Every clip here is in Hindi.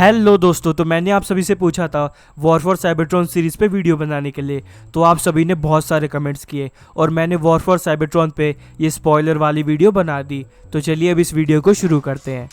हेलो दोस्तों, तो मैंने आप सभी से पूछा था वॉर फॉर साइबरट्रॉन सीरीज़ पे वीडियो बनाने के लिए। तो आप सभी ने बहुत सारे कमेंट्स किए और मैंने वॉर फॉर साइबरट्रॉन पे ये स्पॉइलर वाली वीडियो बना दी। तो चलिए अब इस वीडियो को शुरू करते हैं।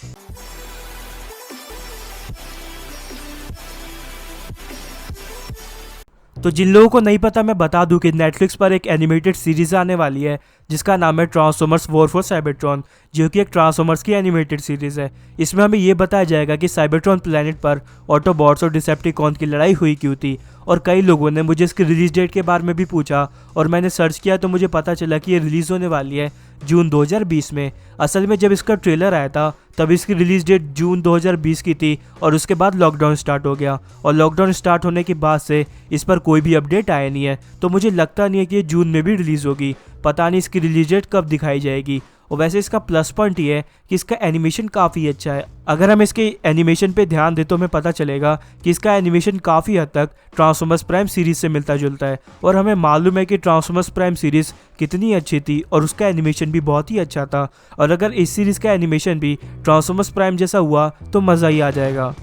तो जिन लोगों को नहीं पता मैं बता दूं कि नेटफ्लिक्स पर एक एनिमेटेड सीरीज़ आने वाली है जिसका नाम है ट्रांसफॉर्मर्स वॉर फॉर साइबरट्रॉन, जो कि एक ट्रांसफॉर्मर्स की एनिमेटेड सीरीज़ है। इसमें हमें ये बताया जाएगा कि साइबरट्रॉन प्लैनेट पर ऑटोबॉट्स और डिसेप्टिकॉन की लड़ाई हुई क्यों थी। और कई लोगों ने मुझे इसकी रिलीज डेट के बारे में भी पूछा और मैंने सर्च किया तो मुझे पता चला कि ये रिलीज़ होने वाली है जून 2020 में। असल में जब इसका ट्रेलर आया था तब इसकी रिलीज डेट जून 2020 की थी और उसके बाद लॉकडाउन स्टार्ट हो गया और लॉकडाउन स्टार्ट होने के बाद से इस पर कोई भी अपडेट आया नहीं है। तो मुझे लगता नहीं है कि ये जून में भी रिलीज़ होगी। पता नहीं इसकी रिलीज डेट कब दिखाई जाएगी। और वैसे इसका प्लस पॉइंट ये है कि इसका एनिमेशन काफ़ी अच्छा है। अगर हम इसके एनिमेशन पे ध्यान दें तो हमें पता चलेगा कि इसका एनिमेशन काफ़ी हद तक ट्रांसफॉर्मर्स प्राइम सीरीज़ से मिलता जुलता है। और हमें मालूम है कि ट्रांसफॉर्मर्स प्राइम सीरीज़ कितनी अच्छी थी और उसका एनिमेशन भी बहुत ही अच्छा था। और अगर इस सीरीज़ का एनिमेशन भी ट्रांसफॉर्मर्स प्राइम जैसा हुआ तो मज़ा ही आ जाएगा।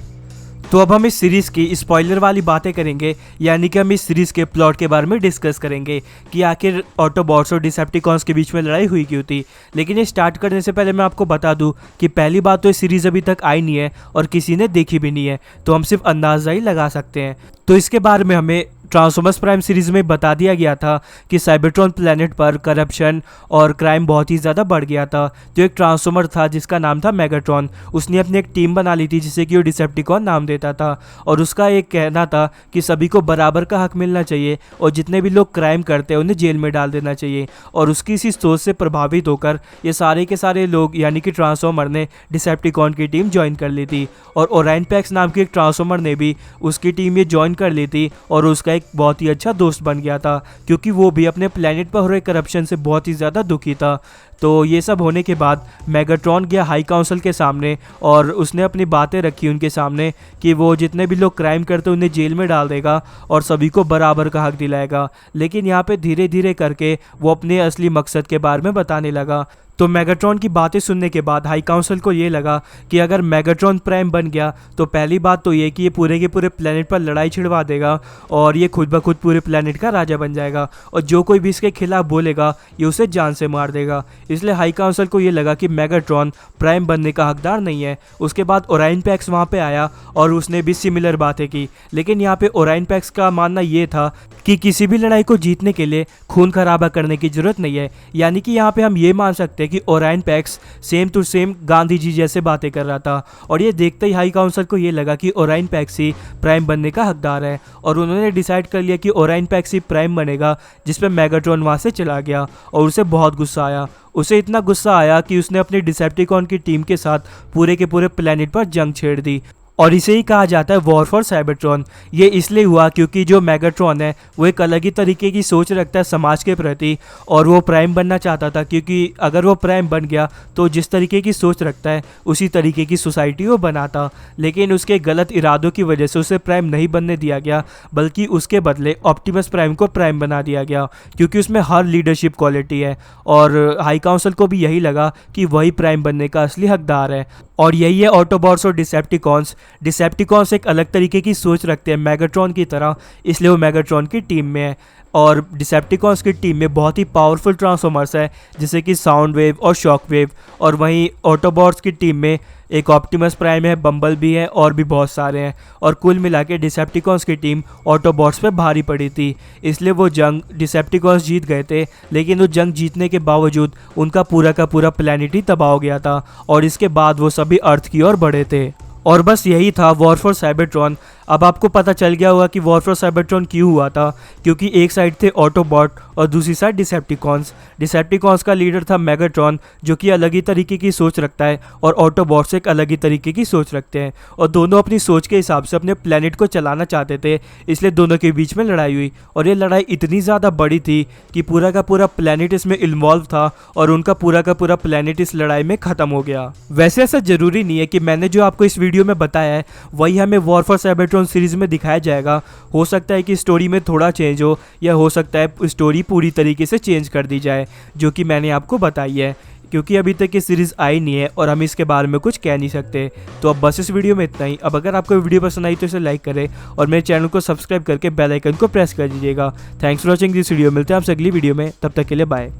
तो अब हम इस सीरीज़ की स्पॉइलर वाली बातें करेंगे, यानी कि हम इस सीरीज़ के प्लॉट के बारे में डिस्कस करेंगे कि आखिर ऑटोबॉट्स और डिसेप्टिकॉन्स के बीच में लड़ाई हुई क्यों थी। लेकिन ये स्टार्ट करने से पहले मैं आपको बता दूं कि पहली बात तो ये सीरीज़ अभी तक आई नहीं है और किसी ने देखी भी नहीं है, तो हम सिर्फ अंदाज़ा ही लगा सकते हैं। तो इसके बारे में हमें ट्रांसफॉर्मर्स प्राइम सीरीज़ में बता दिया गया था कि साइबरट्रॉन प्लैनेट पर करप्शन और क्राइम बहुत ही ज़्यादा बढ़ गया था। तो एक ट्रांसफॉर्मर था जिसका नाम था मेगाट्रॉन, उसने अपनी एक टीम बना ली थी जिसे कि वो डिसेप्टिकॉन नाम देता था। और उसका एक कहना था कि सभी को बराबर का हक मिलना चाहिए और जितने भी लोग क्राइम करते हैं उन्हें जेल में डाल देना चाहिए। और उसकी इसी सोच से प्रभावित होकर ये सारे के सारे लोग यानी कि ट्रांसफॉर्मर ने डिसेप्टिकॉन की टीम ज्वाइन कर ली थी। और ओराइन पैक्स नाम के एक ट्रांसफॉर्मर ने भी उसकी टीम ये ज्वाइन कर ली थी और उसका एक बहुत ही अच्छा दोस्त बन गया था, क्योंकि वो भी अपने प्लेनेट पर हो रहे करप्शन से बहुत ही ज़्यादा दुखी था। तो ये सब होने के बाद मेगाट्रॉन गया हाई काउंसिल के सामने और उसने अपनी बातें रखी उनके सामने कि वो जितने भी लोग क्राइम करते उन्हें जेल में डाल देगा और सभी को बराबर का हक दिलाएगा। लेकिन यहाँ पे धीरे धीरे करके वो अपने असली मकसद के बारे में बताने लगा। तो मेगाट्रॉन की बातें सुनने के बाद हाई काउंसिल को ये लगा कि अगर मेगाट्रॉन प्राइम बन गया तो पहली बात तो ये कि ये पूरे के पूरे प्लेनेट पर लड़ाई छिड़वा देगा और ये खुद ब खुद पूरे प्लेनेट का राजा बन जाएगा और जो कोई भी इसके खिलाफ बोलेगा ये उसे जान से मार देगा। इसलिए हाई काउंसिल को ये लगा कि मेगाट्रॉन प्राइम बनने का हकदार नहीं है। उसके बाद ओराइन पैक्स वहाँ पे आया और उसने भी सिमिलर बातें की। लेकिन यहाँ पे ओराइन पैक्स का मानना ये था कि किसी भी लड़ाई को जीतने के लिए खून खराबा करने की जरूरत नहीं है। यानी कि यहाँ पे हम ये मान सकते हैं कि ओराइन पैक्स same to same Gandhi ji जैसे बातें कर रहा था। और ये देखते ही हाई काउंसिल को ये लगा कि ओराइन पैक्स ही प्राइम बनने का हकदार है और उन्होंने डिसाइड कर लिया कि ओराइन पैक्स ही प्राइम बनेगा, जिस पे मेगाट्रॉन वहाँ से चला गया और उसे बहुत गुस्सा आया। उसे इतना गुस्सा आया कि उसने अपनी डिसेप्टिकॉन की टीम के साथ पूरे के पूरे प्लेनेट पर जंग छेड़ दी और इसे ही कहा जाता है वॉर फॉर साइबरट्रॉन। ये इसलिए हुआ क्योंकि जो मेगाट्रॉन है वो एक अलग ही तरीके की सोच रखता है समाज के प्रति और वो प्राइम बनना चाहता था, क्योंकि अगर वो प्राइम बन गया तो जिस तरीके की सोच रखता है उसी तरीके की सोसाइटी वो बनाता। लेकिन उसके गलत इरादों की वजह से उसे प्राइम नहीं बनने दिया गया, बल्कि उसके बदले ऑप्टिमस प्राइम को प्राइम बना दिया गया, क्योंकि उसमें हर लीडरशिप क्वालिटी है। और हाई काउंसिल को भी यही लगा कि वही प्राइम बनने का असली हकदार है। और यही है ऑटोबॉट्स और डिसेप्टिकॉन्स। डिसेप्टिकॉन्स एक अलग तरीके की सोच रखते हैं मेगाट्रॉन की तरह, इसलिए वो मेगाट्रॉन की टीम में है। और डिसेप्टिकॉन्स की टीम में बहुत ही पावरफुल ट्रांसफॉर्मर्स है जैसे कि साउंड वेव और शॉक वेव। और वहीं ऑटोबॉट्स की टीम में एक ऑप्टिमस प्राइम है, बम्बल भी है और भी बहुत सारे हैं। और कुल मिला के डिसेप्टिकॉन्स की टीम ऑटोबॉट्स पे भारी पड़ी थी, इसलिए वो जंग डिसेप्टिकॉन्स जीत गए थे। लेकिन वो जंग जीतने के बावजूद उनका पूरा का पूरा प्लैनेट ही तबाह हो गया था और इसके बाद वो सभी अर्थ की ओर बढ़े थे। और बस यही था वॉर फॉर साइबरट्रॉन। अब आपको पता चल गया होगा कि वॉर फॉर साइबरट्रॉन क्यों हुआ था, क्योंकि एक साइड थे ऑटोबॉट और दूसरी साइड डिसेप्टिकॉन्स। डिसेप्टिकॉन्स का लीडर था मेगाट्रॉन, जो कि अलग ही तरीके की सोच रखता है और ऑटोबॉट्स एक अलग ही तरीके की सोच रखते हैं और दोनों अपनी सोच के हिसाब से अपने प्लेनेट को चलाना चाहते थे। इसलिए दोनों के बीच में लड़ाई हुई और ये लड़ाई इतनी ज़्यादा बड़ी थी कि पूरा का पूरा प्लेनेट इसमें इन्वॉल्व था और उनका पूरा का पूरा प्लेनेट इस लड़ाई में ख़त्म हो गया। वैसे ऐसा ज़रूरी नहीं है कि मैंने जो आपको इस वीडियो में बताया है वही हमें वॉर फॉर साइबरट्रॉन सीरीज में दिखाया जाएगा। हो सकता है कि स्टोरी में थोड़ा चेंज हो या हो सकता है स्टोरी पूरी तरीके से चेंज कर दी जाए, जो कि मैंने आपको बताई है। क्योंकि अभी तक ये सीरीज़ आई नहीं है और हम इसके बारे में कुछ कह नहीं सकते। तो अब बस इस वीडियो में इतना ही। अब अगर आपको वीडियो पसंद आई तो इसे लाइक करें और मेरे चैनल को सब्सक्राइब करके बेल आइकन को प्रेस कर दीजिएगा। Thanks for watching this video. मिलते हैं आपसे अगली वीडियो में, तब तक के लिए बाय।